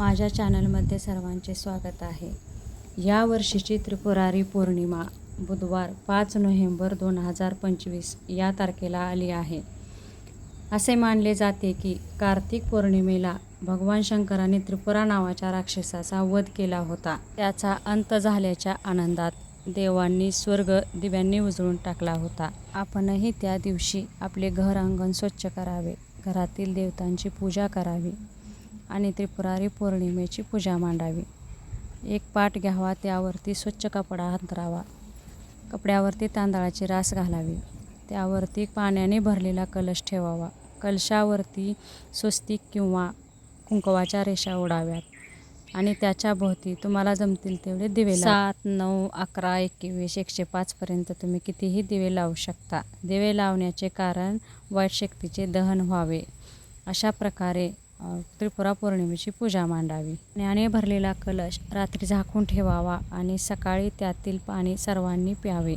माझ्या चॅनलमध्ये सर्वांचे स्वागत आहे. या वर्षीची त्रिपुरारी पौर्णिमा बुधवार 5 नोव्हेंबर 2025 या तारखेला आली आहे. असे मानले जाते की कार्तिक पौर्णिमेला भगवान शंकराने त्रिपुरा नावाच्या राक्षसाचा वध केला होता. त्याचा अंत झाल्याच्या आनंदात देवांनी स्वर्ग दिव्यांनी उजळून टाकला होता. आपणही त्या दिवशी आपले घर अंगण स्वच्छ करावे, घरातील देवतांची पूजा करावी आणि त्रिपुरारी पौर्णिमेची पूजा मांडावी. एक पाट घ्यावा, त्यावरती स्वच्छ कपडा अंथरावा. कपड्यावरती तांदळाची रास घालावी. त्यावरती पाण्याने भरलेला कलश ठेवावा. कलशावरती स्वस्तिक किंवा कुंकवाच्या रेषा ओढाव्यात आणि त्याच्या भोवती तुम्हाला जमतील तेवढे दिवे 7, 9, 11, 21, 105 पर्यंत तुम्ही कितीही दिवे लावू शकता. दिवे लावण्याचे कारण वाईट शक्तीचे दहन व्हावे. अशा प्रकारे त्रिपुरा पौर्णिमेची पूजा मांडावी. पाण्याने भरलेला कलश रात्री झाकून ठेवावा आणि सकाळी त्यातील पाणी सर्वांनी प्यावे.